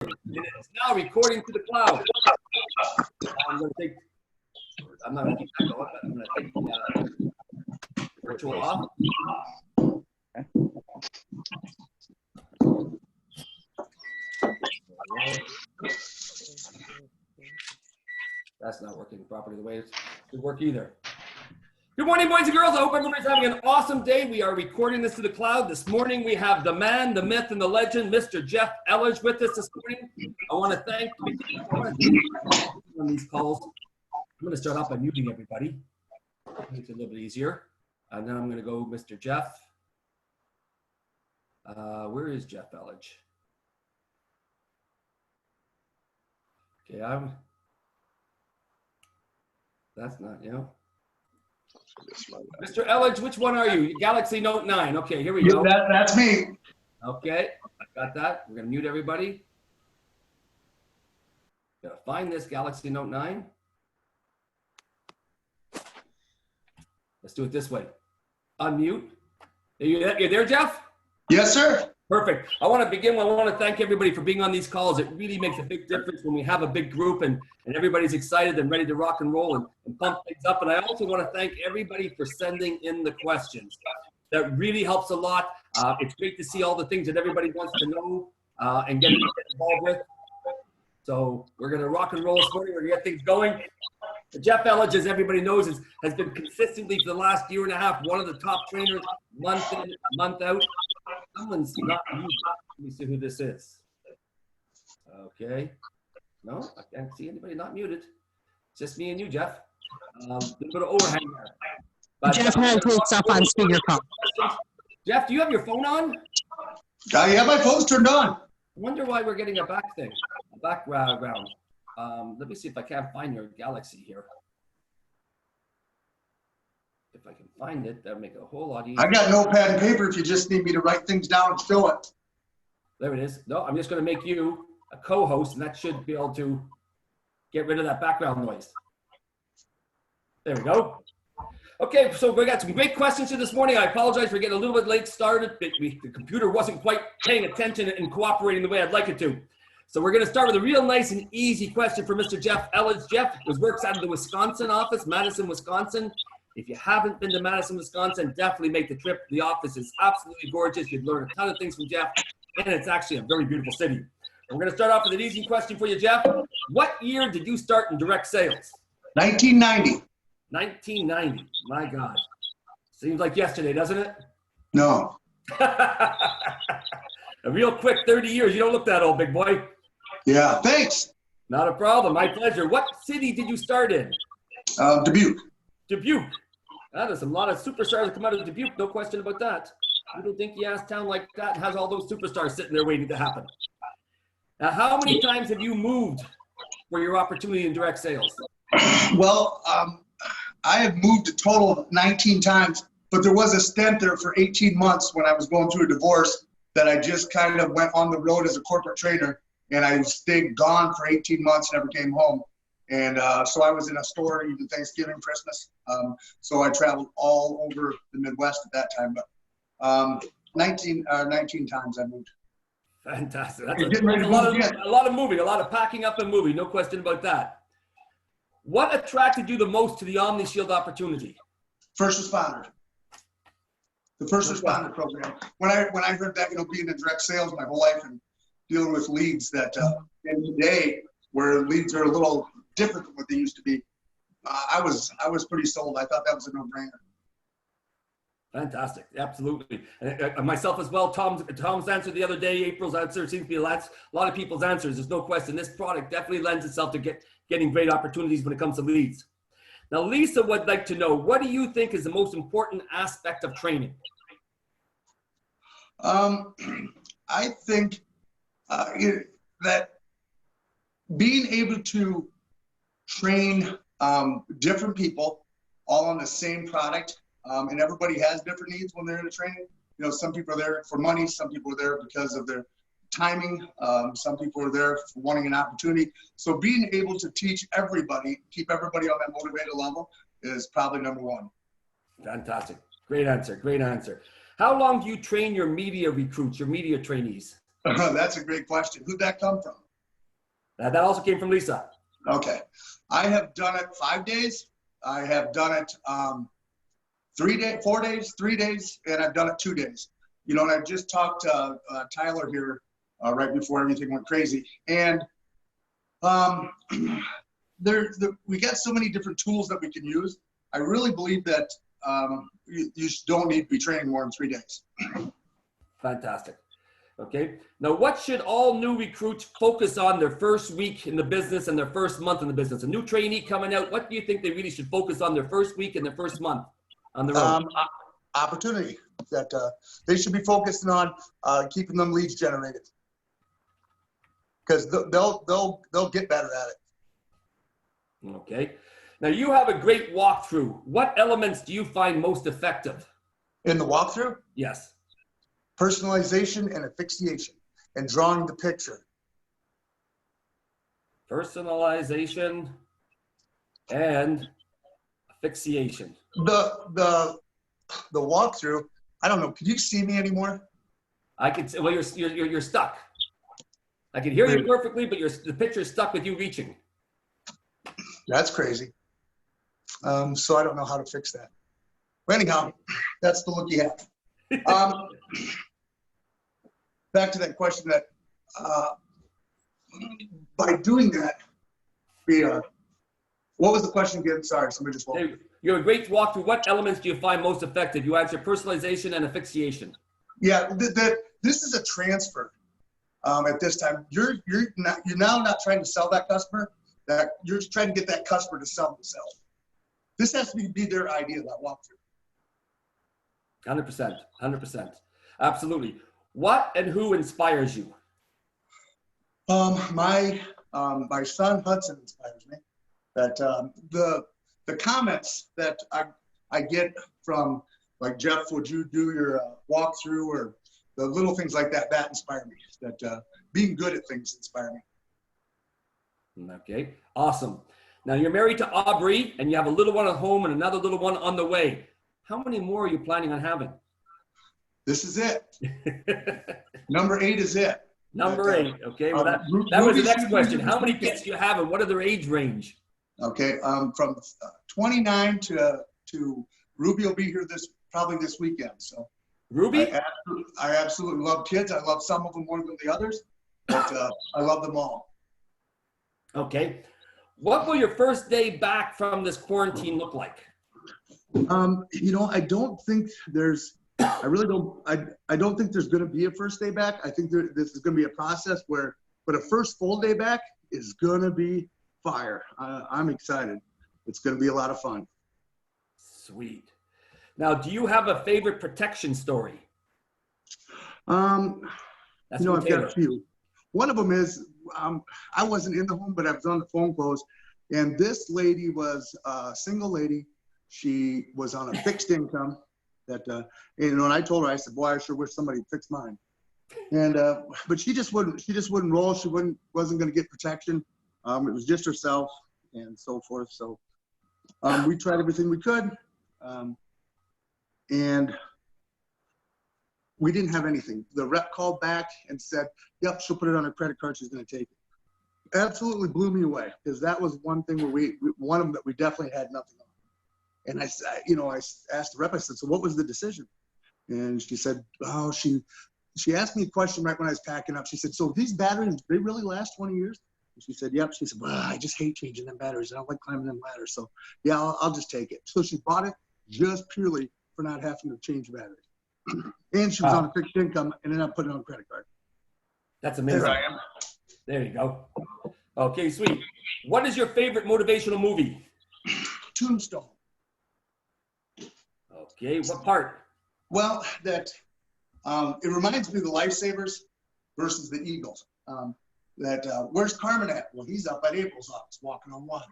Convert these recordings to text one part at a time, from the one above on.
It is now recording to the cloud. I'm not going to keep that going, but I'm going to take the virtual off. That's not working properly the way it should work either. Good morning, boys and girls. I hope everybody's having an awesome day. We are recording this to the cloud. This morning, we have the man, the myth, and the legend, Mr. Jeff Elledge, with us this morning. I want to thank on these calls. I'm going to start off by muting everybody. Make it a little bit easier. And then I'm going to go Mr. Jeff. Where is Jeff Elledge? Okay, that's not, Mr. Elledge, which one are you? Galaxy Note 9. Okay, here we go. That's me. Okay, I got that. We're going to mute everybody. Got to find this Galaxy Note 9. Let's do it this way. Unmute. You're there, Jeff? Yes, sir. Perfect. I want to begin. I want to thank everybody for being on these calls. It really makes a big difference when we have a big group and everybody's excited and ready to rock and roll and pump things up. And I also want to thank everybody for sending in the questions. That really helps a lot. It's great to see all the things that everybody wants to know and get involved with. So we're going to rock and roll this morning. We're going to get things going. Jeff Elledge, as everybody knows, has been consistently for the last year and a half one of the top trainers month in, month out. Someone's not muted. Let me see who this is. Okay. No, I can't see anybody not muted. It's just me and you, Jeff. A little bit of overhang there. But, Jeff has his stuff on speakerphone. Jeff, do you have your phone on? Yeah, my phone's turned on. I wonder why we're getting a background. Let me see if I can't find your Galaxy here. If I can find it, that'll make it a whole lot easier. I got notepad and paper if you just need me to write things down and fill it. There it is. No, I'm just going to make you a co-host, and that should be able to get rid of that background noise. There we go. Okay, so we got some great questions here this morning. I apologize for getting a little bit late started. The computer wasn't quite paying attention and cooperating the way I'd like it to. So we're going to start with a real nice and easy question for Mr. Jeff Elledge. Jeff works out of the Wisconsin office, Madison, Wisconsin. If you haven't been to Madison, Wisconsin, definitely make the trip. The office is absolutely gorgeous. You'd learn a ton of things from Jeff, and it's actually a very beautiful city. And we're going to start off with an easy question for you, Jeff. What year did you start in direct sales? 1990. 1990. My God. Seems like yesterday, doesn't it? No. A real quick 30 years. You don't look that old, big boy. Yeah, thanks. Not a problem. My pleasure. What city did you start in? Dubuque. Dubuque. There's a lot of superstars that come out of Dubuque. No question about that. I don't think a town like that has all those superstars sitting there waiting to happen. Now, how many times have you moved for your opportunity in direct sales? Well, I have moved a total of 19 times, but there was a stint there for 18 months when I was going through a divorce that I just kind of went on the road as a corporate trainer, and I stayed gone for 18 months, never came home. And so I was in a store even Thanksgiving, Christmas. So I traveled all over the Midwest at that time, but 19 times I moved. Fantastic. That's a lot of moving, a lot of packing up and moving, no question about that. What attracted you the most to the OmniShield opportunity? First responder. The first responder program. When I heard that, being in direct sales my whole life and dealing with leads that in today where leads are a little different than what they used to be, I was pretty sold. I thought that was a no-brainer. Fantastic, absolutely. And myself as well. Tom's answer the other day, April's answer seems to be a lot of people's answers. There's no question. This product definitely lends itself to getting great opportunities when it comes to leads. Now, Lisa would like to know, what do you think is the most important aspect of training? I think that being able to train different people all on the same product, and everybody has different needs when they're in a training. Some people are there for money, some people are there because of their timing, some people are there for wanting an opportunity. So being able to teach everybody, keep everybody on that motivated level is probably number one. Fantastic. Great answer. Great answer. How long do you train your media recruits, your media trainees? That's a great question. Who'd that come from? That also came from Lisa. Okay. I have done it 5 days. I have done it 4 days, 3 days, and I've done it 2 days. You know, and I just talked to Tyler here right before everything went crazy. And we got so many different tools that we can use. I really believe that you just don't need to be training more than 3 days. Fantastic. Okay. Now, what should all new recruits focus on their first week in the business and their first month in the business? A new trainee coming out, what do you think they really should focus on their first week and their first month on the road? Opportunity that they should be focusing on keeping them leads generated, because they'll get better at it. Okay. Now, you have a great walkthrough. What elements do you find most effective? In the walkthrough? Yes. Personalization and asphyxiation, and drawing the picture. Personalization and asphyxiation. The walkthrough, I don't know, can you see me anymore? I can see, well, you're stuck. I can hear you perfectly, but the picture's stuck with you reaching. That's crazy. So I don't know how to fix that. But anyhow, that's the look you have. Back to that question that by doing that, what was the question again? Sorry, somebody just woke me. You have a great walkthrough. What elements do you find most effective? You answer personalization and asphyxiation. Yeah, this is a transfer. At this time, you're now not trying to sell that customer. That you're just trying to get that customer to sell themselves. This has to be their idea, that walkthrough. 100%. 100%. Absolutely. What and who inspires you? My son Hudson inspires me. That the comments that I get from, like, Jeff, would you do your walkthrough, or the little things like that, that inspire me. That being good at things inspire me. Okay, awesome. Now, you're married to Aubrey, and you have a little one at home and another little one on the way. How many more are you planning on having? This is it. Number 8 is it. Number 8. Okay, well, that was the next question. How many kids do you have, and what are their age range? Okay, from 29 to Ruby will be here probably this weekend. So Ruby? I absolutely love kids. I love some of them more than the others, but I love them all. Okay. What will your first day back from this quarantine look like? You know, I don't think there's, I really don't, I don't think there's going to be a first day back. I think this is going to be a process but a first full day back is going to be fire. I'm excited. It's going to be a lot of fun. Sweet. Now, do you have a favorite protection story? I've got a few. One of them is, I wasn't in the home, but I was on the phone calls, and this lady was a single lady. She was on a fixed income that, and I told her, I said, boy, I sure wish somebody fixed mine. And, but she just wouldn't roll. She wasn't going to get protection. It was just herself and so forth. So we tried everything we could. And we didn't have anything. The rep called back and said, yep, she'll put it on her credit card. She's going to take it. Absolutely blew me away, because that was one thing where one of them that we definitely had nothing on. And I asked the rep, I said, so what was the decision? And she said, oh, she asked me a question right when I was packing up. She said, so these batteries, they really last 20 years? And she said, yep. She said, well, I just hate changing them batteries. I don't like climbing them ladders. So yeah, I'll just take it. So she bought it just purely for not having to change batteries. And she was on a fixed income and ended up putting it on a credit card. That's amazing. There I am. There you go. Okay, sweet. What is your favorite motivational movie? Tombstone. Okay, what part? Well, that it reminds me of the Lifesavers versus the Eagles. Where's Carmen at? Well, he's up at April's office walking on water.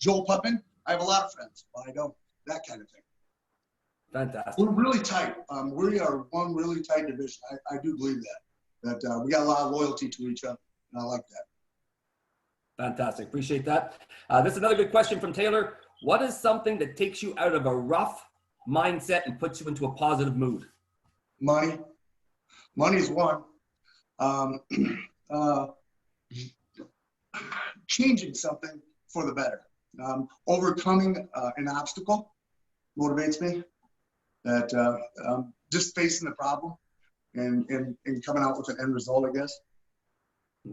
Joel Putman, I have a lot of friends. Well, I don't. That kind of thing. Fantastic. We're really tight. We are one really tight division. I do believe that we got a lot of loyalty to each other, and I like that. Fantastic. Appreciate that. This is another good question from Taylor. What is something that takes you out of a rough mindset and puts you into a positive mood? Money. Money is one. changing something for the better. Overcoming an obstacle motivates me. That just facing the problem and coming out with an end result, I guess.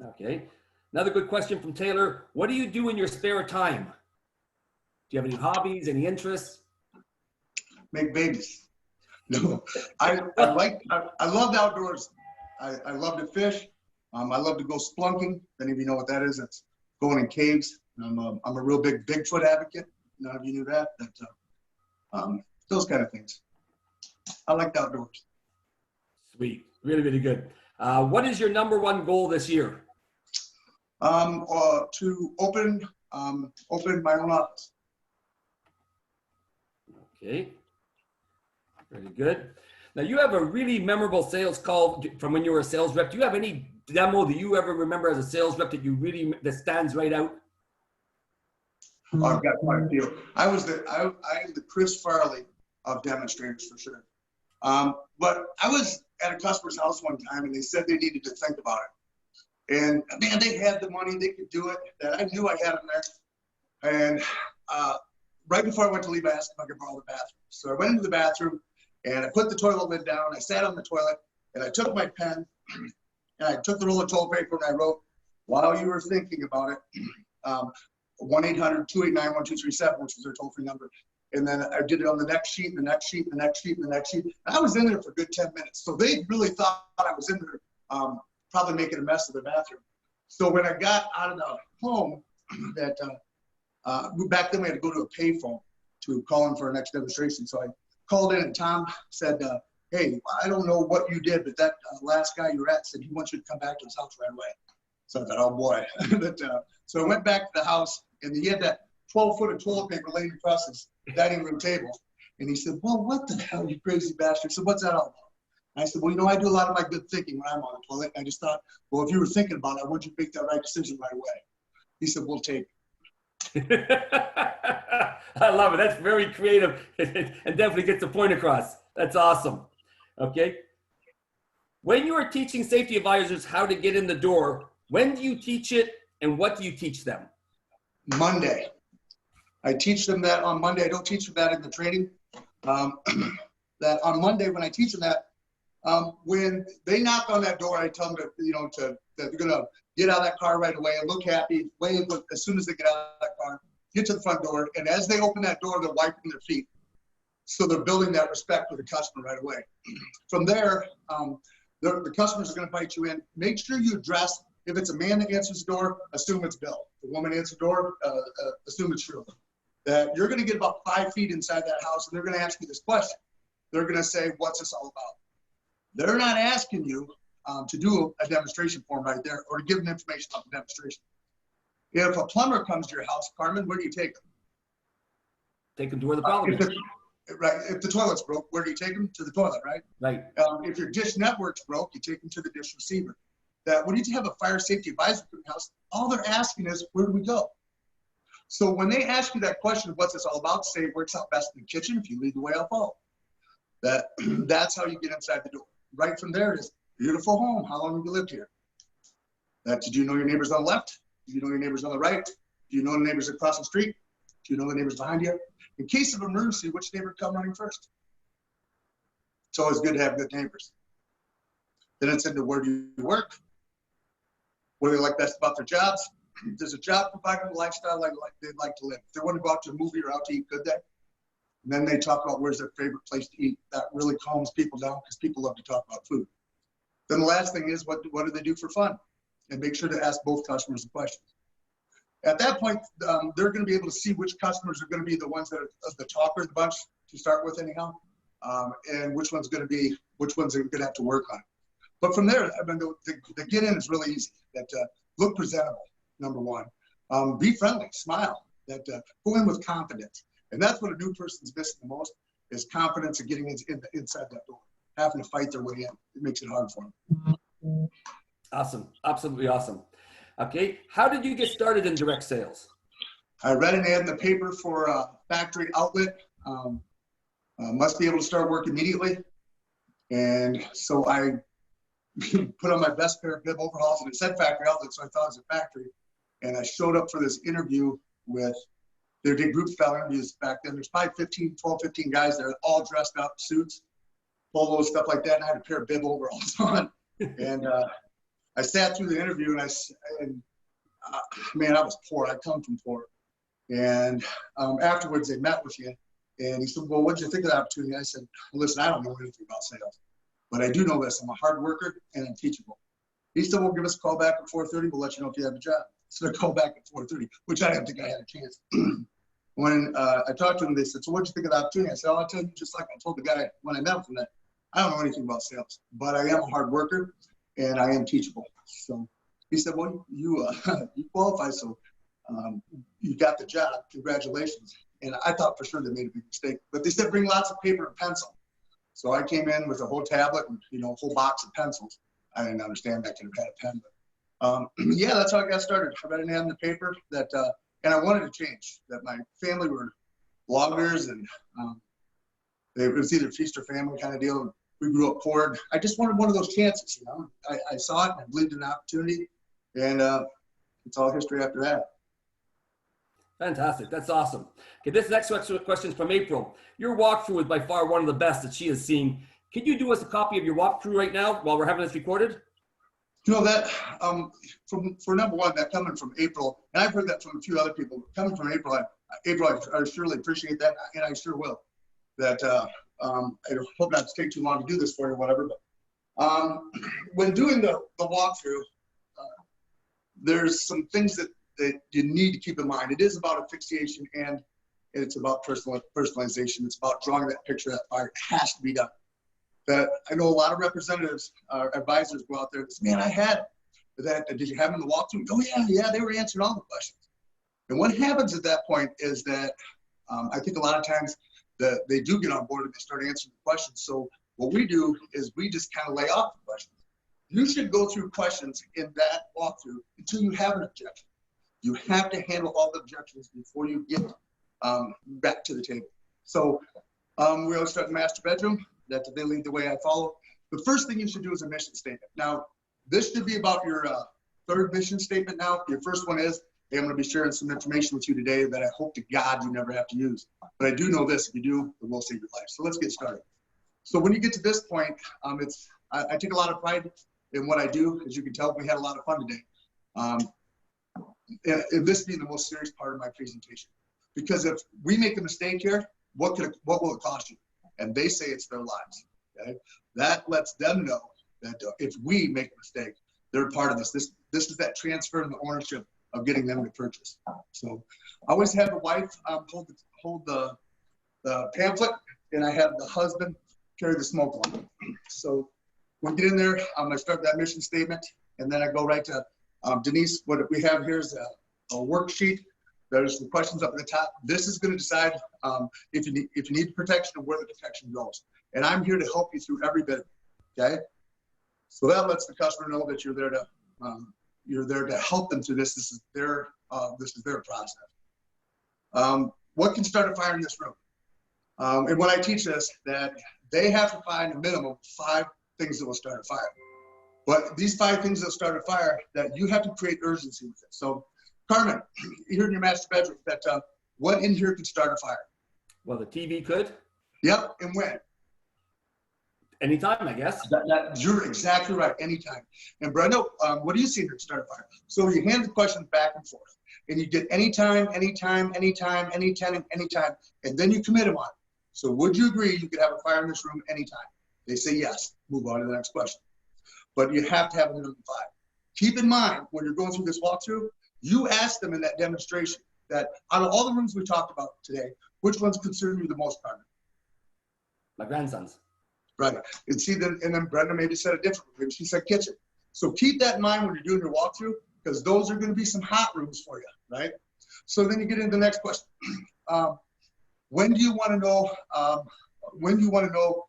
Okay. Another good question from Taylor. What do you do in your spare time? Do you have any hobbies, any interests? Make babies. No, I love the outdoors. I love to fish. I love to go splunking. If any of you know what that is, it's going in caves. I'm a real big Bigfoot advocate. None of you knew that. Those kind of things. I like the outdoors. Sweet. Really, really good. What is your #1 goal this year? To open my own office. Okay. Very good. Now you have a really memorable sales call from when you were a sales rep. Do you have any demo that you ever remember as a sales rep that stands right out? Oh, I've got quite a few. I am the Chris Farley of demonstrators for sure. But I was at a customer's house one time and they said they needed to think about it. And man, they had the money, they could do it. That I knew I had them there. And right before I went to leave, I asked if I could borrow the bathroom. So I went into the bathroom and I put the toilet lid down. I sat on the toilet and I took my pen and I took the roll of toilet paper and I wrote, while you were thinking about it, 1-800-289-1237, which was their toll-free number. And then I did it on the next sheet, the next sheet, the next sheet, the next sheet. And I was in there for a good 10 minutes. So they really thought I was in there probably making a mess of the bathroom. So when I got out of the home, back then we had to go to a payphone to call in for our next demonstration. So I called in and Tom said, hey, I don't know what you did, but that last guy you were at said he wants you to come back to his house right away. So I thought, oh boy. So I went back to the house and he had that 12-foot of toilet paper laying across his dining room table. And he said, well, what the hell, you crazy bastard? So what's that all about? And I said, well, you know, I do a lot of my good thinking when I'm on the toilet. And I just thought, well, if you were thinking about it, I want you to make that right decision right away. He said, we'll take it. I love it. That's very creative and definitely gets the point across. That's awesome. Okay. When you are teaching safety advisors how to get in the door, when do you teach it and what do you teach them? Monday. I teach them that on Monday. I don't teach them that in the training. That on Monday when I teach them that, when they knock on that door, I tell them that they're gonna get out of that car right away and look happy, wave as soon as they get out of that car, get to the front door, and as they open that door, they're wiping their feet. So they're building that respect for the customer right away. From there, the customers are gonna invite you in. Make sure you address, if it's a man that answers the door, assume it's Bill. If a woman answers the door, assume it's Shirley. That you're gonna get about 5 feet inside that house and they're gonna ask you this question. They're gonna say, what's this all about? They're not asking you to do a demonstration form right there or to give them information about the demonstration. If a plumber comes to your house, Carmen, where do you take them? Take them to where the problem is. Right. If the toilet's broke, where do you take them? To the toilet, right? Right. If your dish network's broke, you take them to the dish receiver. That when you have a fire safety advisor in your house, all they're asking is, where do we go? So when they ask you that question, what's this all about? Say it works out best in the kitchen. If you lead the way, I'll follow. That's how you get inside the door. Right from there is beautiful home. How long have you lived here? Did you know your neighbors on the left? Do you know your neighbors on the right? Do you know the neighbors across the street? Do you know the neighbors behind you? In case of emergency, which neighbor come running first? It's always good to have good neighbors. Then it's into where do you work? What do they like best about their jobs? Does a job provide them a lifestyle they'd like to live? If they want to go out to a movie or out to eat, could they? And then they talk about where's their favorite place to eat. That really calms people down because people love to talk about food. Then the last thing is what do they do for fun? And make sure to ask both customers the questions. At that point, they're going to be able to see which customers are going to be the ones that are the talker of the bunch to start with anyhow, and which ones are going to have to work on. But from there, I mean, the get in is really easy. Look presentable, number one. Be friendly, smile. Go in with confidence. And that's what a new person's missing the most is confidence in getting inside that door. Having to fight their way in. It makes it hard for them. Awesome. Absolutely awesome. Okay. How did you get started in direct sales? I read an ad in the paper for a factory outlet. Must be able to start work immediately. And so I put on my best pair of bib overalls, and it said factory outlet, so I thought it was a factory. And I showed up for this interview with, they did group style interviews back then. There's probably 12, 15 guys there, all dressed up, suits, polos, stuff like that. And I had a pair of bib overalls on. And I sat through the interview, and man, I was poor. I come from poor. And afterwards, they met with you. And he said, well, what did you think of the opportunity? I said, listen, I don't know anything about sales, but I do know this. I'm a hard worker and I'm teachable. He said, well, give us a call back at 4:30. We'll let you know if you have a job. So I called back at 4:30, which I didn't think I had a chance. When I talked to them, they said, so what did you think of the opportunity? I said, I'll tell you just like I told the guy when I met him that I don't know anything about sales, but I am a hard worker and I am teachable. So he said, well, you qualify, so you got the job. Congratulations. And I thought for sure they made a big mistake, but they said bring lots of paper and pencil. So I came in with a whole tablet and a whole box of pencils. I didn't understand I could have had a pen, but yeah, that's how I got started. I read an ad in the paper that, and I wanted to change. That my family were loggers, and it was either feast or family kind of deal. We grew up poor. I just wanted one of those chances, I saw it and I believed in the opportunity, and it's all history after that. Fantastic. That's awesome. Okay, this next question is from April. Your walkthrough is by far one of the best that she has seen. Can you do us a copy of your walkthrough right now while we're having this recorded? That for number one, that coming from April, and I've heard that from a few other people, coming from April, I surely appreciate that, and I sure will. That I hope not to take too long to do this for you or whatever, but when doing the walkthrough, there's some things that you need to keep in mind. It is about asphyxiation and it's about personalization. It's about drawing that picture that fire. It has to be done. That I know a lot of representatives, advisors go out there and say, man, I had that. Did you have them in the walkthrough? Oh yeah, they were answering all the questions. And what happens at that point is that I think a lot of times they do get on board and they start answering the questions. So what we do is we just kind of lay off the questions. You should go through questions in that walkthrough until you have an objection. You have to handle all the objections before you get back to the table. So we always start in the master bedroom. That they lead the way I follow. The first thing you should do is a mission statement. Now, this should be about your third mission statement now. Your first one is, hey, I'm going to be sharing some information with you today that I hope to God you never have to use. But I do know this, if you do, it will save your life. So let's get started. So when you get to this point, I take a lot of pride in what I do. As you can tell, we had a lot of fun today. And this being the most serious part of my presentation. Because if we make a mistake here, what will it cost you? And they say it's their lives. Okay? That lets them know that if we make a mistake, they're part of this. This is that transfer and the ownership of getting them to purchase. So I always have the wife hold the pamphlet, and I have the husband carry the smoke alarm. So when we get in there, I start that mission statement, and then I go right to Denise. What we have here is a worksheet. There's some questions up at the top. This is going to decide if you need protection and where the protection goes. And I'm here to help you through every bit of it, okay? So that lets the customer know that you're there to help them through this. This is their process. What can start a fire in this room? And when I teach this, that they have to find a minimum of 5 things that will start a fire. But these 5 things that will start a fire, that you have to create urgency with it. So Carmen, here in your master bedroom, that what in here could start a fire? Well, the TV could. Yep, and when? Anytime, I guess. You're exactly right, anytime. And Brenda, what do you see here to start a fire? So you hand the questions back and forth, and you get anytime, anytime, anytime, anytime, anytime, and then you commit them on. So would you agree you could have a fire in this room anytime? They say yes, move on to the next question. But you have to have a minimum of 5. Keep in mind, when you're going through this walkthrough, you ask them in that demonstration that out of all the rooms we talked about today, which ones concern you the most, Carmen? My grandsons. Right. And see, then Brenda maybe said a different room. She said kitchen. So keep that in mind when you're doing your walkthrough, because those are going to be some hot rooms for you, right? So then you get into the next question. When do you want to know? When do you want to know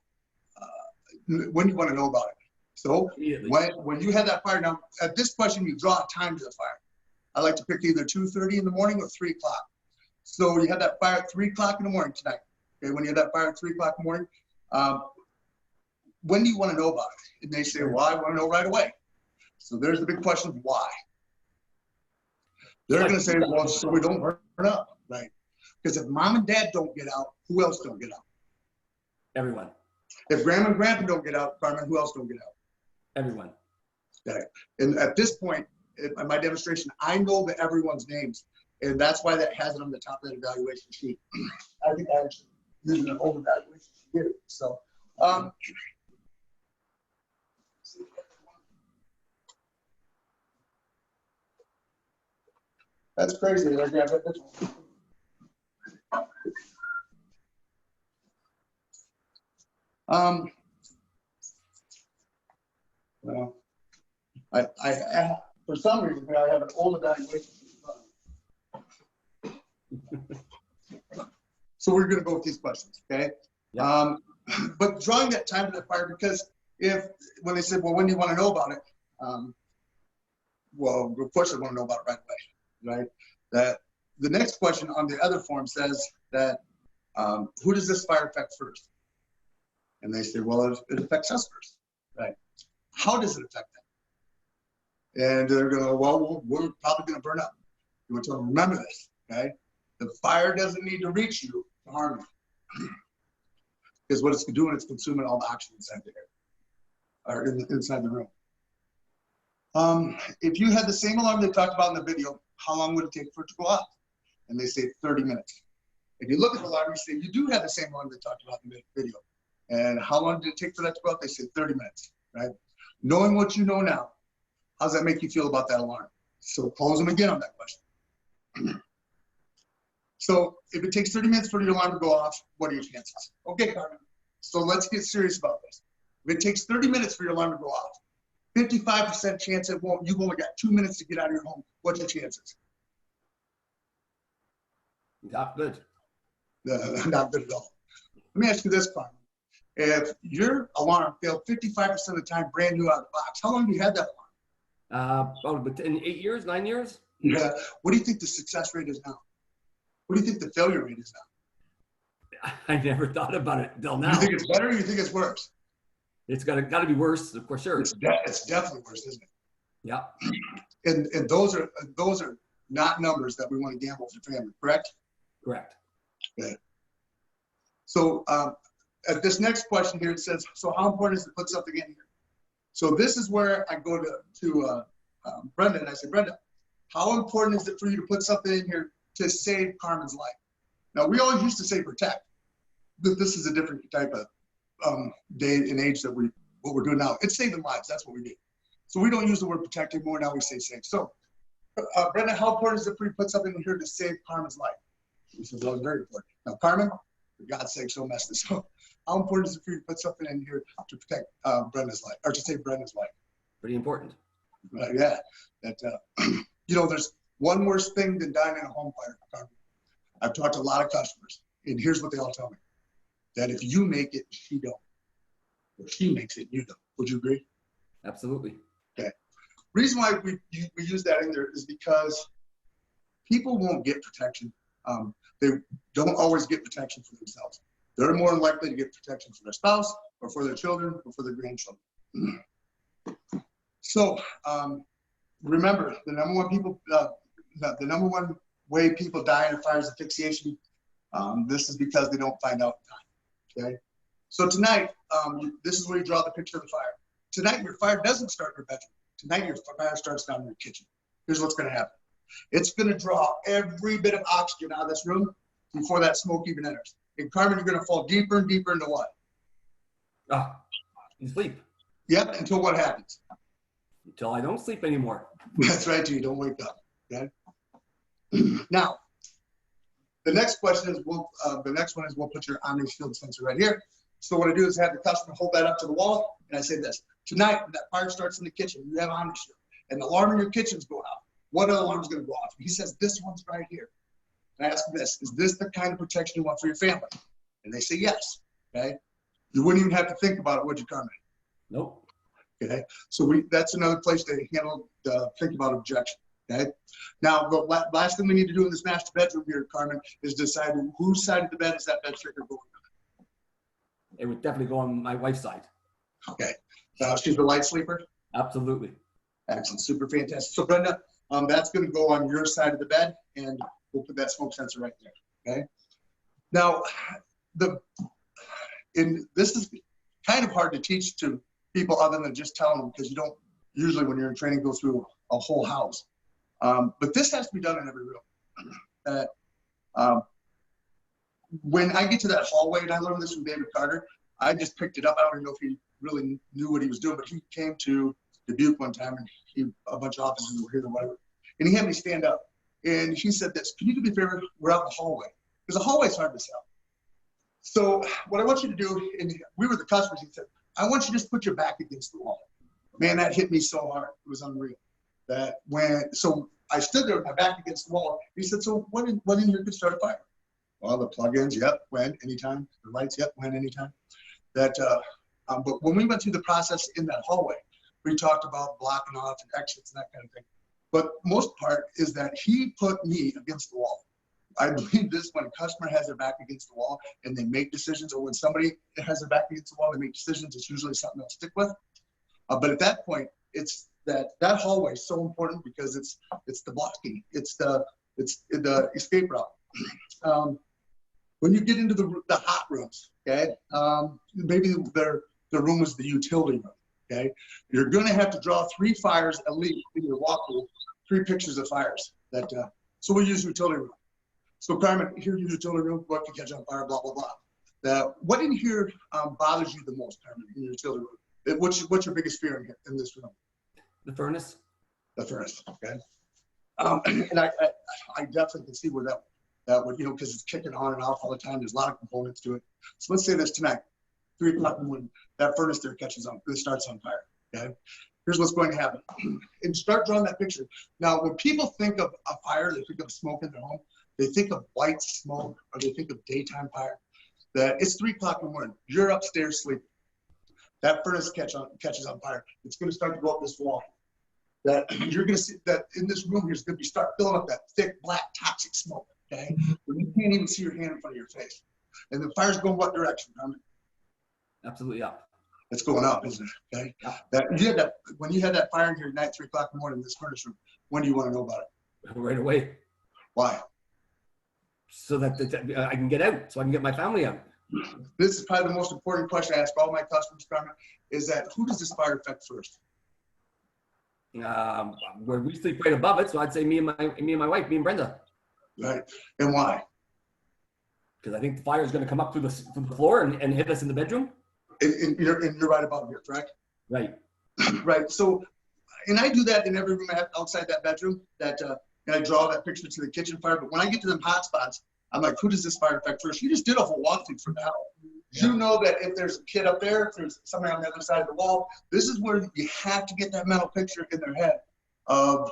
about it? So when you have that fire, now at this question, you draw a time to the fire. I like to pick either 2:30 in the morning or 3 o'clock. So you have that fire at 3 o'clock in the morning tonight. Okay, when you have that fire at 3 o'clock in the morning, when do you want to know about it? And they say, well, I want to know right away. So there's the big question of why. They're going to say, well, so we don't burn up, right? Because if mom and dad don't get out, who else don't get out? Everyone. If grandma and grandpa don't get out, Carmen, who else don't get out? Everyone. Okay. And at this point, in my demonstration, I know that everyone's names, and that's why that has it on the top of that evaluation sheet. I think I actually used an old evaluation sheet here. So, that's crazy. Well, I for some reason I have an old evaluation. So we're going to go with these questions, okay? Yeah. But drawing that time to the fire, because when they said, well, when do you want to know about it? Well, of course I want to know about it right away, right? That the next question on the other form says that who does this fire affect first? And they say, well, it affects us first, right? How does it affect them? And they're going to, well, we're probably going to burn up. You want to remember this, okay? The fire doesn't need to reach you to harm you. Because what it's doing, it's consuming all the oxygen inside the air, or inside the room. If you had the same alarm they talked about in the video, how long would it take for it to go off? And they say 30 minutes. If you look at the alarm, you say, you do have the same alarm they talked about in the video. And how long did it take for that to go off? They say 30 minutes, right? Knowing what you know now, how does that make you feel about that alarm? So close them again on that question. So if it takes 30 minutes for your alarm to go off, what are your chances? Okay, Carmen. So let's get serious about this. If it takes 30 minutes for your alarm to go off, 55% chance it won't. You've only got 2 minutes to get out of your home. What's your chances? Not good. Not good at all. Let me ask you this, Carmen. If your alarm failed 55% of the time brand new out of the box, how long have you had that alarm? Probably in 8 years, 9 years. Yeah. What do you think the success rate is now? What do you think the failure rate is now? I never thought about it until now. You think it's better or you think it's worse? It's got to be worse, of course, sure. It's definitely worse, isn't it? Yeah. And those are not numbers that we want to gamble for family, correct? Correct. Okay. So at this next question here, it says, so how important is it to put something in here? So this is where I go to Brenda, and I say, Brenda, how important is it for you to put something in here to save Carmen's life? Now, we always used to say protect, but this is a different type of day and age that what we're doing now. It's saving lives. That's what we do. So we don't use the word protect anymore. Now we say save. So, Brenda, how important is it for you to put something in here to save Carmen's life? She says, well, it's very important. Now, Carmen, for God's sake, don't mess this up. How important is it for you to put something in here to protect Brenda's life, or to save Brenda's life? Pretty important. Yeah. That, there's one worse thing than dying in a home fire, Carmen. I've talked to a lot of customers, and here's what they all tell me. That if you make it, she don't. Or she makes it, you don't. Would you agree? Absolutely. Okay. Reason why we use that in there is because people won't get protection. They don't always get protection for themselves. They're more likely to get protection for their spouse, or for their children, or for their grandchildren. So remember, the number one way people die in a fire is asphyxiation. This is because they don't find out in time. Okay. So tonight, this is where you draw the picture of the fire. Tonight, your fire doesn't start in your bedroom. Tonight, your fire starts down in your kitchen. Here's what's going to happen. It's going to draw every bit of oxygen out of this room before that smoke even enters. And Carmen, you're going to fall deeper and deeper into what? You sleep. Yep, until what happens? Until I don't sleep anymore. That's right, you don't wake up. Okay. Now, the next question is, we'll put your Omni Shield sensor right here. So what I do is have the customer hold that up to the wall, and I say this: tonight, when that fire starts in the kitchen, you have Omni Shield, and the alarm in your kitchen's going off. What alarm is going to go off? He says, this one's right here. And I ask him this: is this the kind of protection you want for your family? And they say yes. Okay. You wouldn't even have to think about it, would you, Carmen? Nope. Okay. So that's another place to handle think about objection. Okay. Now, the last thing we need to do in this master bedroom here, Carmen, is decide whose side of the bed is that bed trigger going on. It would definitely go on my wife's side. Okay. She's the light sleeper? Absolutely. Excellent. Super fantastic. So Brenda, that's going to go on your side of the bed, and we'll put that smoke sensor right there. Okay. Now, this is kind of hard to teach to people other than just telling them, because you don't usually, when you're in training, go through a whole house. But this has to be done in every room. When I get to that hallway, and I learned this from David Carter, I just picked it up. I don't even know if he really knew what he was doing, but he came to Dubuque one time, and a bunch of officers were here or whatever, and he had me stand up, and he said this: "Can you do me a favor? We're out in the hallway, because the hallway's hard to sell. So what I want you to do," and we were the customers, he said, "I want you to just put your back against the wall." Man, that hit me so hard. It was unreal. So I stood there with my back against the wall. He said, "So what in here could start a fire?" Well, the plug-ins, yep, when, anytime. The lights, yep, when, anytime. But when we went through the process in that hallway, we talked about blocking off and exits and that kind of thing. But most part is that he put me against the wall. I believe this: when a customer has their back against the wall and they make decisions, or when somebody has their back against the wall and they make decisions, it's usually something they'll stick with. But at that point, it's that hallway is so important, because it's the blocking, it's the escape route. When you get into the hot rooms, okay, maybe the room was the utility room, okay, you're going to have to draw 3 fires at least in your walkthrough, 3 pictures of fires. So we'll use utility room. So Carmen, here in your utility room, what can catch on fire, blah, blah, blah. What in here bothers you the most, Carmen, in your utility room? What's your biggest fear in this room? The furnace. The furnace, okay. And I definitely can see where that would, because it's kicking on and off all the time. There's a lot of components to it. So let's say this tonight, 3 o'clock in the morning, that furnace there starts on fire, okay? Here's what's going to happen. And start drawing that picture. Now, when people think of a fire, they think of smoke in their home. They think of white smoke, or they think of daytime fire. That it's 3 o'clock in the morning. You're upstairs sleeping. That furnace catches on fire. It's going to start to go up this wall. That you're going to see that in this room here is going to start filling up that thick, black, toxic smoke. Okay, when you can't even see your hand in front of your face, and the fire's going what direction, Carmen? Absolutely up. It's going up, isn't it? Okay. Yeah. When you had that fire in here tonight, 3 o'clock in the morning in this furnace room, when do you want to know about it? Right away. Why? So that I can get out, so I can get my family out. This is probably the most important question I ask all my customers, Carmen, is that who does this fire affect first? Where we sleep right above it, so I'd say me and my wife, me and Brenda. Right, and why? Because I think the fire is going to come up through the floor and hit us in the bedroom. And you're right above here, correct? Right. Right. So, and I do that in every room outside that bedroom. And I draw that picture to the kitchen fire. But when I get to them hot spots, I'm like, who does this fire affect first? You just did a whole walkthrough for now. Yeah. You know that if there's a kid up there, if there's somebody on the other side of the wall, this is where you have to get that mental picture in their head of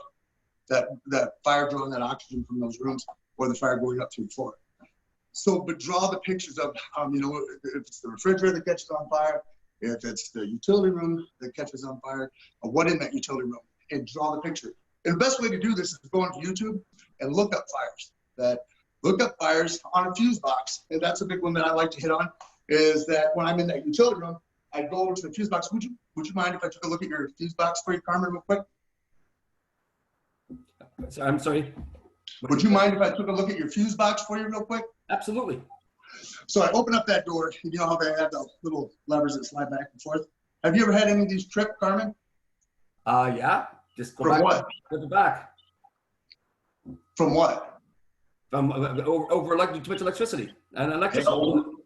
that fire drawing that oxygen from those rooms, or the fire going up through the floor. So, but draw the pictures of, if it's the refrigerator that catches on fire, if it's the utility room that catches on fire, or what in that utility room, and draw the picture. And the best way to do this is to go onto YouTube and look up fires. Look up fires on a fuse box. And that's a big one that I like to hit on, is that when I'm in that utility room, I go over to the fuse box. Would you mind if I took a look at your fuse box for you, Carmen, real quick? I'm sorry. Would you mind if I took a look at your fuse box for you real quick? Absolutely. So I open up that door. You know how they have the little levers that slide back and forth? Have you ever had any of these trip, Carmen? Yeah. Just go From back. what? Go back. From what? From over too much electricity and electricity.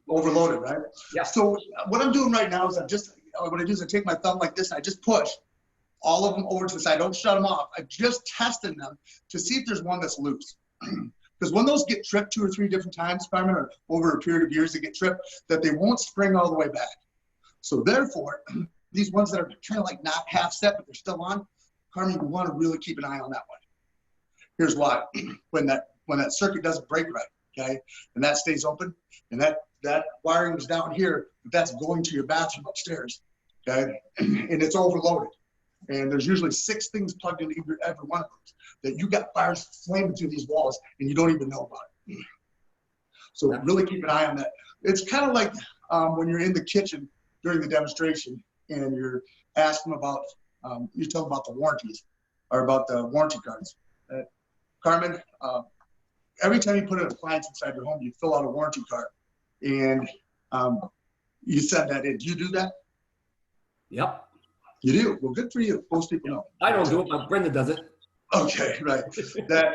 Overloaded, right? Yeah. So what I'm doing right now is what I do is I take my thumb like this and I just push all of them over to the side. I don't shut them off. I'm just testing them to see if there's one that's loose. Because when those get tripped 2 or 3 different times, Carmen, or over a period of years they get tripped, that they won't spring all the way back. So therefore, these ones that are kind of like not half set, but they're still on, Carmen, you want to really keep an eye on that one. Here's why. When that circuit doesn't break right, okay, and that stays open, and that wiring is down here, but that's going to your bathroom upstairs, okay, and it's overloaded. And there's usually 6 things plugged into every one of those, that you got fires flaming through these walls and you don't even know about it. So really keep an eye on that. It's kind of like when you're in the kitchen during the demonstration and you're asking about, you tell them about the warranties or about the warranty cards. Carmen, every time you put an appliance inside your home, you fill out a warranty card, and you send that in. Do you do that? Yep. You do? Well, good for you. Most people know. I don't do it, but Brenda does it. Okay, right.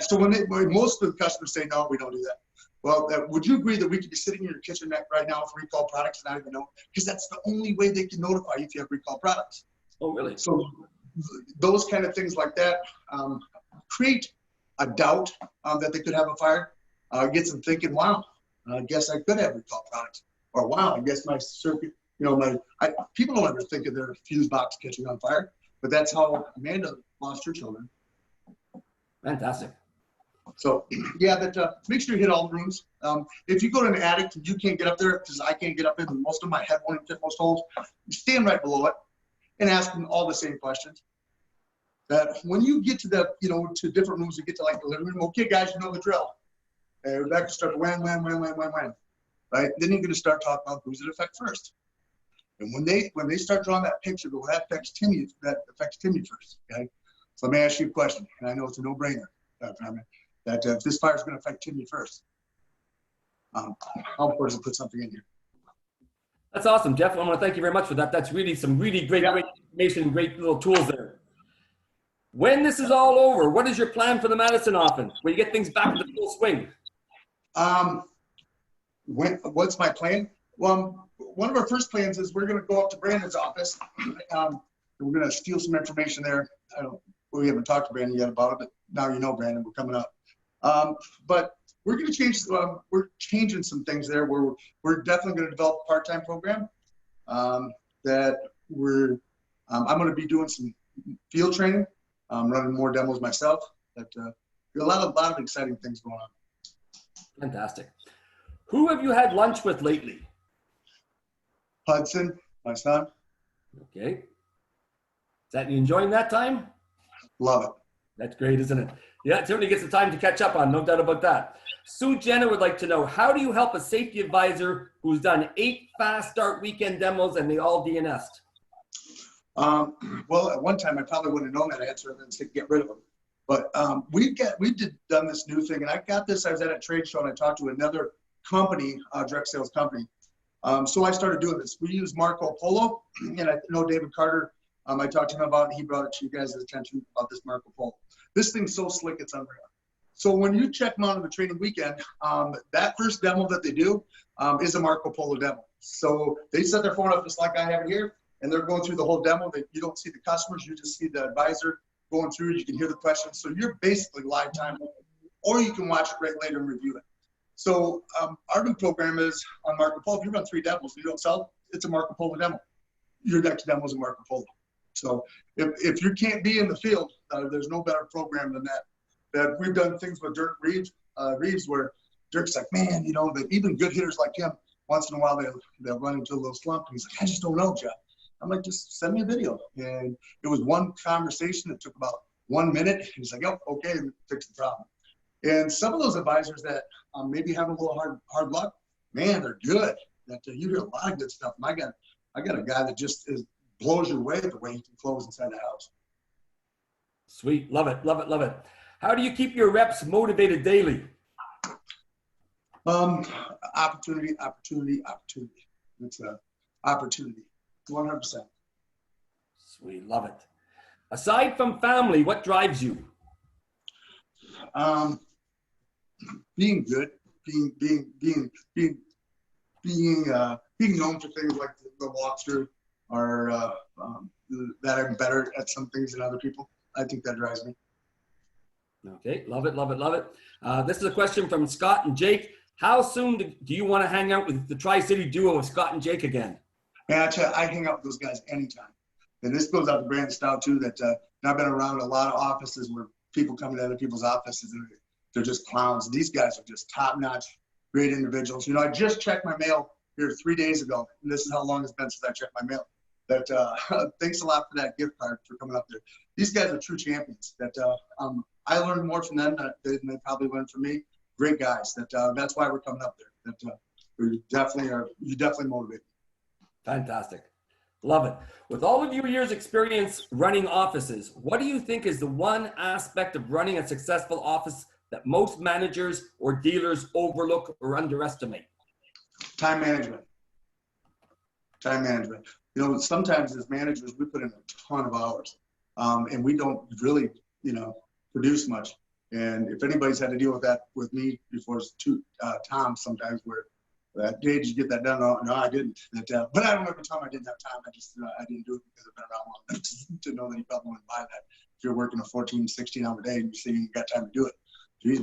So when most of the customers say, no, we don't do that. Well, would you agree that we could be sitting in your kitchen right now with recalled products and not even know? Because that's the only way they can notify you if you have recalled products. Oh, really? So those kind of things like that create a doubt that they could have a fire. Gets them thinking, wow, I guess I could have recalled products. Or wow, I guess my circuit, people don't ever think of their fuse box catching on fire, but that's how Amanda lost her children. Fantastic. So yeah, make sure you hit all the rooms. If you go to an attic and you can't get up there, because I can't get up in most of my head won't fit most holes, stand right below it and ask them all the same questions. That when you get to to different rooms, you get to like the living room. Okay, guys, you know the drill. Rebecca starts when, right? Then you're going to start talking about who's it affect first. And when they start drawing that picture, that affects Timmy first. Okay. So let me ask you a question, and I know it's a no-brainer, that if this fire is going to affect Timmy first, how important is to put something in here? That's awesome, Jeff. I want to thank you very much for that. That's really some really great information and great little tools there. When this is all over, what is your plan for the Madison office, where you get things back into full swing? What's my plan? Well, one of our first plans is we're going to go up to Brandon's office. We're going to steal some information there. We haven't talked to Brandon yet about it, but now you know, Brandon, we're coming up. But we're going to change. We're changing some things there. We're definitely going to develop a part-time program that I'm going to be doing some field training, running more demos myself. A lot of exciting things going on. Fantastic. Who have you had lunch with lately? Hudson, my son. Okay. You enjoying that time? Love it. That's great, isn't it? Yeah, it certainly gets the time to catch up on, no doubt about that. Sue Jenna would like to know, how do you help a safety advisor who's done 8 fast start weekend demos and they all DNS'd? Well, at one time I probably wouldn't have known that answer and then said get rid of them. But we done this new thing, and I got this. I was at a trade show and I talked to another company, direct sales company. So I started doing this. We use Marco Polo, and I know David Carter. I talked to him about it. He brought it to you guys' attention about this Marco Polo. This thing's so slick, it's unreal. So when you check them out on the training weekend, that first demo that they do is a Marco Polo demo. So they set their phone up just like I have it here, and they're going through the whole demo. You don't see the customers, you just see the advisor going through. You can hear the questions. So you're basically live time, or you can watch it right later and review it. So our new program is on Marco Polo. If you run 3 demos and you don't sell, it's a Marco Polo demo. Your next demo is a Marco Polo. So if you can't be in the field, there's no better program than that. We've done things with Dirk Reeves where Dirk's like, man, that even good hitters like him, once in a while they'll run into a little slump. And he's like, I just don't know, Jeff. I'm like, just send me a video. And it was one conversation that took about 1 minute. He's like, oh, okay, fix the problem. And some of those advisors that maybe have a little hard luck, man, they're good. You hear a lot of good stuff. And I got a guy that just blows you away the way he can close inside the house. Sweet. Love it. Love it. Love it. How do you keep your reps motivated daily? Opportunity. It's an opportunity. 100%. Sweet. Love it. Aside from family, what drives you? Being good, being known for things like the walkthrough, or that I'm better at some things than other people. I think that drives me. Okay, love it, love it, love it. This is a question from Scott and Jake. How soon do you want to hang out with the Tri-City duo of Scott and Jake again? Man, I hang out with those guys anytime. And this goes out to Brandon style too, that I've been around a lot of offices where people come into other people's offices and they're just clowns. These guys are just top-notch, great individuals. I just checked my mail here 3 days ago, and this is how long it's been since I checked my mail. Thanks a lot for that gift card for coming up there. These guys are true champions. I learned more from them than they probably learned from me. Great guys. That's why we're coming up there. You definitely motivate me. Fantastic. Love it. With all of your years' experience running offices, what do you think is the one aspect of running a successful office that most managers or dealers overlook or underestimate? Time management. Time management. You know, sometimes as managers, we put in a ton of hours, and we don't really, you know, produce much. And if anybody's had to deal with that with me before, it's Tom sometimes where that day, did you get that done? No, I didn't. But I don't remember time I didn't have time. I didn't do it because I've been around long enough to know that you probably wouldn't buy that. If you're working a 14, 16-hour day and you say you got time to do it, geez,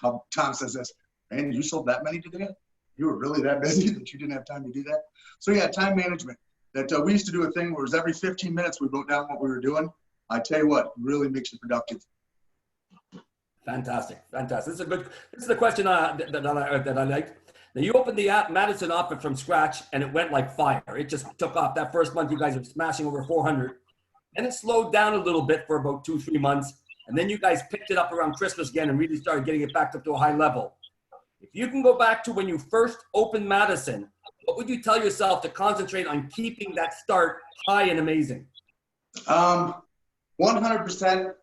how Tom says this, man, you sold that many today? You were really that busy that you didn't have time to do that? So yeah, time management. That we used to do a thing where it was every 15 minutes we wrote down what we were doing. I tell you what, really makes you productive. Fantastic, fantastic. This is the question that I liked. Now you opened the Madison office from scratch and it went like fire. It just took off. That first month you guys were smashing over 400. And it slowed down a little bit for about 2-3 months. And then you guys picked it up around Christmas again and really started getting it back up to a high level. If you can go back to when you first opened Madison, what would you tell yourself to concentrate on keeping that start high and amazing? 100%.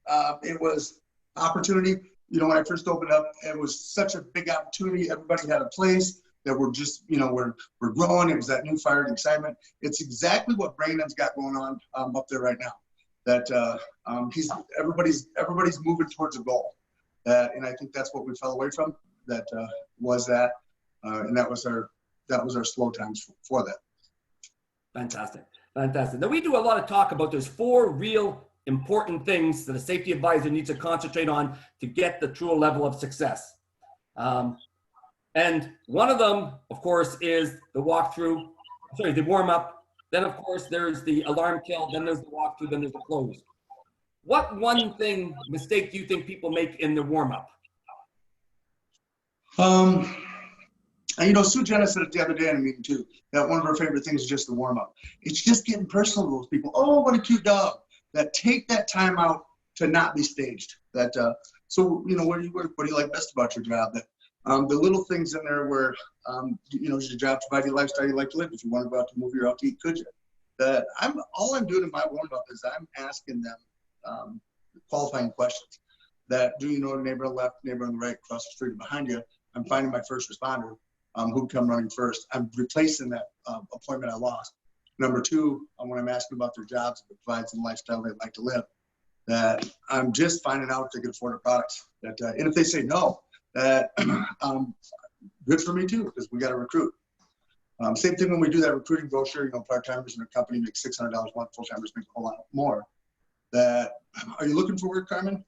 It was opportunity. You know, when I first opened up, it was such a big opportunity. Everybody had a place that we're just, you know, we're growing. It was that new fire and excitement. It's exactly what Brandon's got going on up there right now. That everybody's moving towards a goal. And I think that's what we fell away from. And that was our slow times for that. Fantastic, fantastic. Now we do a lot of talk about there's 4 real important things that a safety advisor needs to concentrate on to get the true level of success. And one of them, of course, is the warm-up. Then, of course, there's the alarm kill. Then there's the walkthrough. Then there's the close. What one mistake do you think people make in the warm-up? And, you know, Sue Jenna said it the other day in a meeting too, that one of her favorite things is just the warm-up. It's just getting personal to those people. Oh, what a cute dog. That take that time out to not be staged. So, you know, what do you like best about your job? That the little things in there where, you know, your job provides you a lifestyle you like to live. If you want to go out to a movie or out to eat, could you? All I'm doing in my warm-up is I'm asking them qualifying questions. That do you know the neighbor on the left, neighbor on the right, across the street or behind you? I'm finding my first responder who'd come running first. I'm replacing that appointment I lost. Number 2, when I'm asking about their jobs, if it provides them lifestyle they'd like to live, that I'm just finding out if they can afford our products. And if they say no, that good for me too, because we got to recruit. Same thing when we do that recruiting brochure, you know, part-timers in a company make $600 a month, full-timers make a whole lot more. Are you looking for work, Carmen?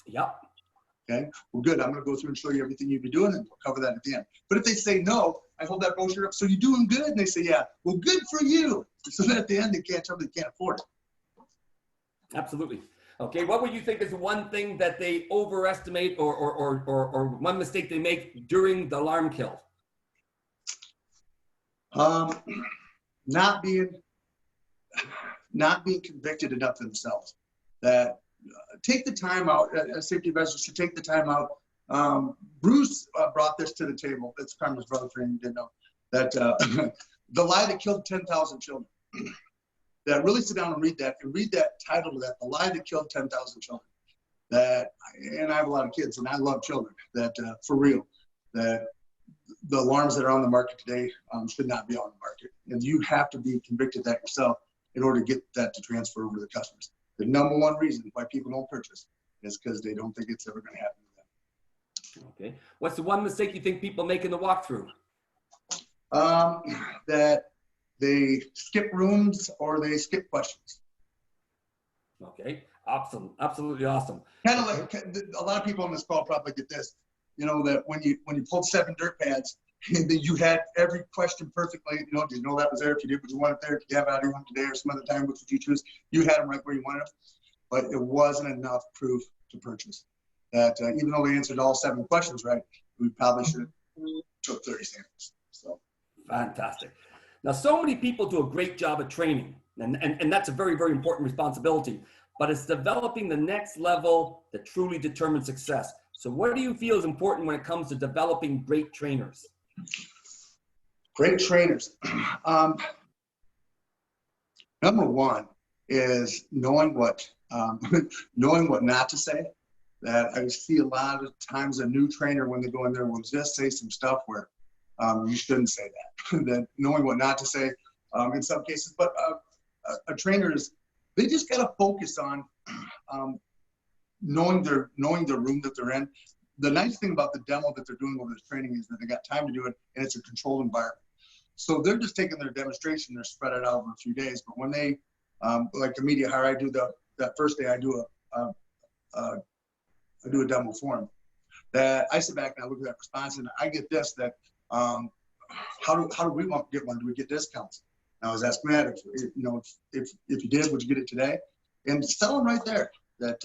Yep. Okay, well, good. I'm going to go through and show you everything you've been doing, and we'll cover that at the end. But if they say no, I hold that brochure up. So you're doing good? And they say, yeah. Well, good for you. So that at the end, they can't tell them they can't afford it. Absolutely. Okay, what would you think is one thing that they overestimate or one mistake they make during the alarm kill? Not being convicted enough themselves. That take the time out, safety advisors should take the time out. Bruce brought this to the table. That's Carmen's brother, for anyone who didn't know. That the lie that killed 10,000 children. That really sit down and read that title of that, The Lie That Killed 10,000 Children. And I have a lot of kids and I love children, for real, that the alarms that are on the market today should not be on the market. And you have to be convicted that yourself in order to get that to transfer over to the customers. The number one reason why people don't purchase is because they don't think it's ever going to happen to them. Okay. What's the one mistake you think people make in the walkthrough? That they skip rooms or they skip questions. Okay. Awesome. Absolutely awesome. Kind of like a lot of people on this call probably get this, you know, that when you pulled 7 dirt pads and then you had every question perfectly, you know, did you know that was there? If you did what you wanted there, did you have it out of one today or some other time, which would you choose? You had them right where you wanted them, but it wasn't enough proof to purchase. That even though they answered all 7 questions right, we probably should have took 30 samples. So fantastic. Now, so many people do a great job at training, and that's a very, very important responsibility, but it's developing the next level that truly determines success. So what do you feel is important when it comes to developing great trainers? Great trainers. Number one is knowing what knowing what not to say. That I see a lot of times a new trainer, when they go in there, will just say some stuff where you shouldn't say that. That knowing what not to say in some cases, but a trainer is, they just got to focus on knowing their room that they're in. The nice thing about the demo that they're doing over this training is that they got time to do it, and it's a controlled environment. So they're just taking their demonstration, they're spread it out over a few days. But when they, like the media hire, I do that first day, I do a demo for them. That I sit back and I look at that response, and I get this, that how do we want to get one? Do we get discounts? And I was asking that, if you did, would you get it today? And tell them right there that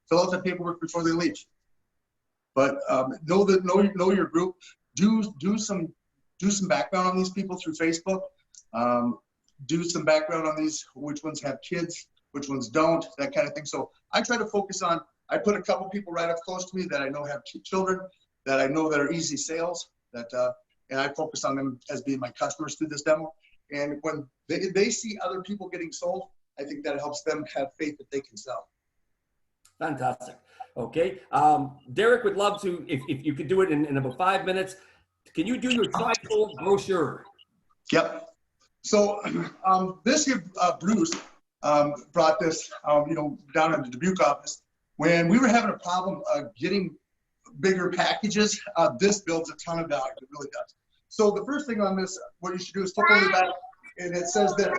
fill out that paperwork before they leave. But know your group. Do some background on these people through Facebook. Do some background on these, which ones have kids, which ones don't, that kind of thing. So I try to focus on, I put a couple people right up close to me that I know have children, that I know that are easy sales, and I focus on them as being my customers through this demo. And when they see other people getting sold, I think that helps them have faith that they can sell. Fantastic. Okay. Derek would love to, if you could do it in about 5 minutes, can you do your tri-fold brochure? Yep. So this year, Bruce brought this, down in the Dubuque office. When we were having a problem getting bigger packages, this builds a ton of value. It really does. So the first thing on this, what you should do is flip over the back, and it says there.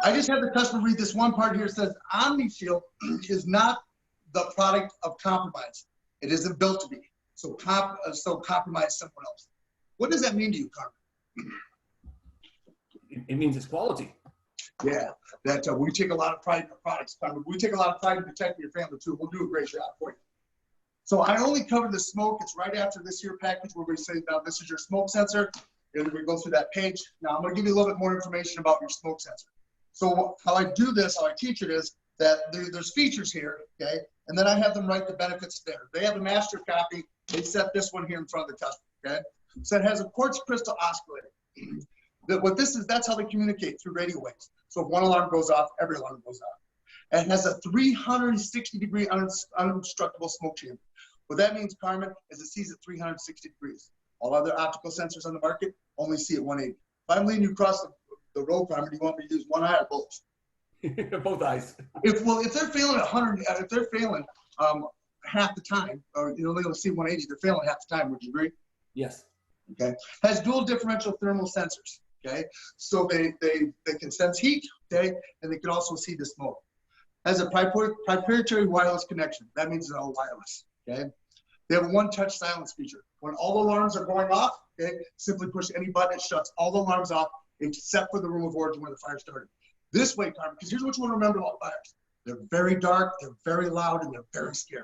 I just had the customer read this one part here. It says, OmniShield is not the product of compromise. It isn't built to be. So compromise someone else. What does that mean to you, Carmen? It means it's quality. Yeah, that we take a lot of pride in our products, Carmen. We take a lot of pride in protecting your family too. We'll do a great job for you. So I only cover the smoke. It's right after this here package where we say, now this is your smoke sensor. And we go through that page. Now I'm going to give you a little bit more information about your smoke sensor. So how I do this, how I teach it is that there's features here, okay? And then I have them write the benefits there. They have a master copy. They set this one here in front of the customer, okay? So it has a quartz crystal oscillator. What this is, that's how they communicate through radio waves. So if one alarm goes off, every alarm goes off. And it has a 360-degree unobstructable smoke chamber. What that means, Carmen, is it sees at 360 degrees. All other optical sensors on the market only see at 180. If I'm leading you across the road, Carmen, do you want me to use one eye or both? Both eyes. If they're failing 100, if they're failing half the time, or they only see 180, they're failing half the time. Would you agree? Yes. Okay. Has dual differential thermal sensors. Okay. So they can sense heat. Okay, and they can also see the smoke. Has a proprietary wireless connection. That means it's all wireless. Okay. They have a one-touch silence feature. When all alarms are going off, okay, simply push any button, it shuts all the alarms off except for the room of origin where the fire started. This way, Carmen, because here's what you want to remember about fires. They're very dark, they're very loud, and they're very scary.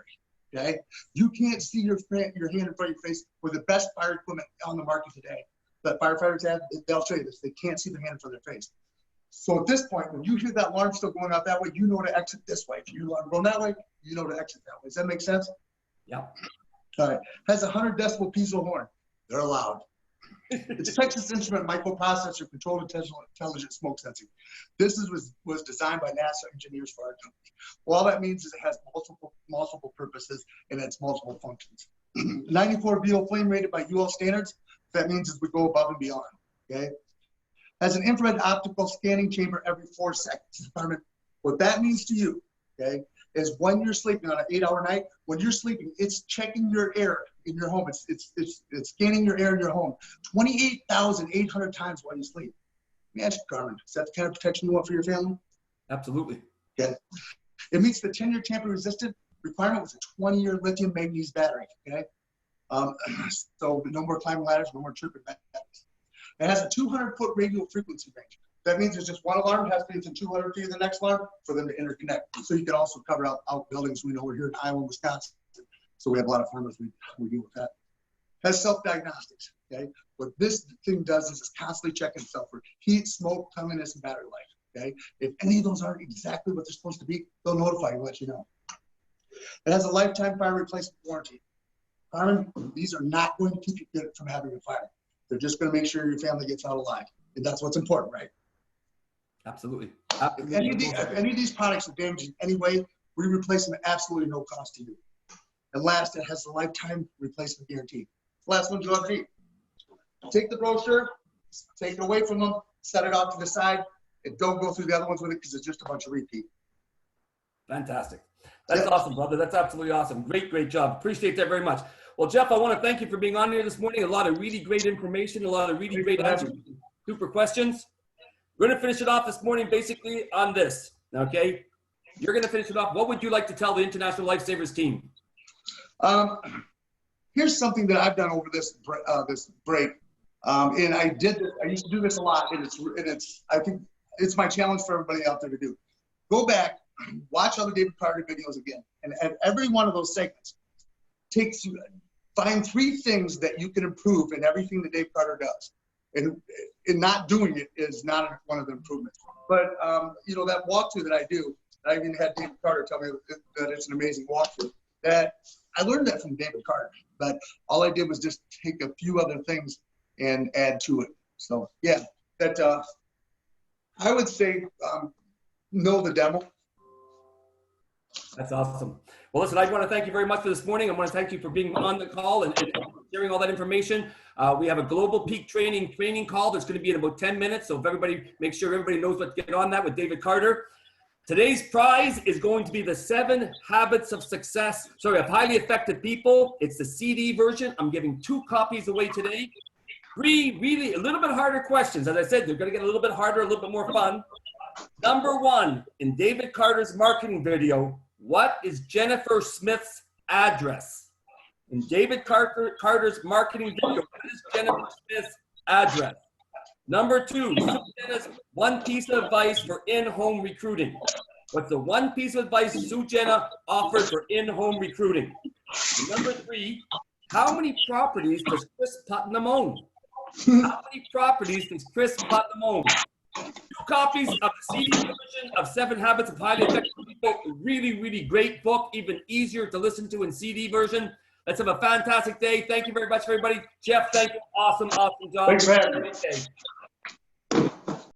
Okay? You can't see your hand in front of your face with the best fire equipment on the market today that firefighters have. They'll show you this. They can't see their hand in front of their face. So at this point, when you hear that alarm still going off that way, you know to exit this way. If you alarm going that way, you know to exit that way. Does that make sense? Yeah. All right. Has a 100 decibel piezo horn. They're loud. It's a Texas Instrument microprocessor controlled intelligent smoke sensing. This was designed by NASA engineers for our company. Well, all that means is it has multiple purposes and it's multiple functions. 94 VO flame rated by UL standards. That means is we go above and beyond. Okay. Has an infrared optical scanning chamber every 4 seconds. What that means to you, okay, is when you're sleeping on an 8-hour night, when you're sleeping, it's checking your air in your home. It's scanning your air in your home 28,800 times while you sleep. Let me ask you, Carmen, is that the kind of protection you want for your family? Absolutely. Okay. It meets the 10-year tamper-resistant requirement with a 20-year lithium manganese battery. Okay. So no more climbing ladders, no more tripping batteries. It has a 200-foot radio frequency range. That means there's just one alarm. It has to be within 200 feet of the next alarm for them to interconnect. So you can also cover out buildings. We know we're here in Iowa and Wisconsin, so we have a lot of farmers we deal with that. Has self-diagnostics. Okay, what this thing does is it's constantly checking itself for heat, smoke, cleanliness, and battery life. Okay, if any of those aren't exactly what they're supposed to be, they'll notify you and let you know. It has a lifetime fire replacement warranty. Carmen, these are not going to keep you from having a fire. They're just going to make sure your family gets out alive, and that's what's important, right? Absolutely. If any of these products are damaged in any way, we replace them at absolutely no cost to you. And last, it has a lifetime replacement guarantee. Last one you'll ever need. Take the brochure, take it away from them, set it off to the side, and don't go through the other ones with it because it's just a bunch of repeat. Fantastic. That's awesome, brother. That's absolutely awesome. Great job. Appreciate that very much. Well, Jeff, I want to thank you for being on here this morning. A lot of really great information, a lot of really great answers, super questions. We're going to finish it off this morning basically on this, okay? You're going to finish it off. What would you like to tell the International Lifesavers team? Here's something that I've done over this break. And I used to do this a lot, and I think it's my challenge for everybody out there to do. Go back, watch all the David Carter videos again, and at every one of those segments find 3 things that you can improve in everything that Dave Carter does. And not doing it is not one of the improvements. But that walkthrough that I do, I even had David Carter tell me that it's an amazing walkthrough. That I learned that from David Carter, but all I did was just take a few other things and add to it. So yeah, that I would say know the demo. That's awesome. Well, listen, I want to thank you very much for this morning. I want to thank you for being on the call and sharing all that information. We have a global peak training call that's going to be in about 10 minutes. So if everybody, make sure everybody knows what to get on that with David Carter. Today's prize is going to be the 7 Habits of Success. Sorry, of Highly Effective People. It's the CD version. I'm giving 2 copies away today. 3 really a little bit harder questions. As I said, they're going to get a little bit harder, a little bit more fun. Number 1, in David Carter's marketing video, what is Jennifer Smith's address? In David Carter's marketing video, what is Jennifer Smith's address? Number 2, Sue-Jenna's 1 piece of advice for in-home recruiting. What's the 1 piece of advice Sue-Jenna offers for in-home recruiting? And number 3, how many properties does Chris Putnam own? How many properties does Chris Putnam own? 2 copies of the CD version of 7 Habits of Highly Effective People. Really great book, even easier to listen to in CD version. Let's have a fantastic day. Thank you very much, everybody. Jeff, thank you. Awesome job. Thanks for having me.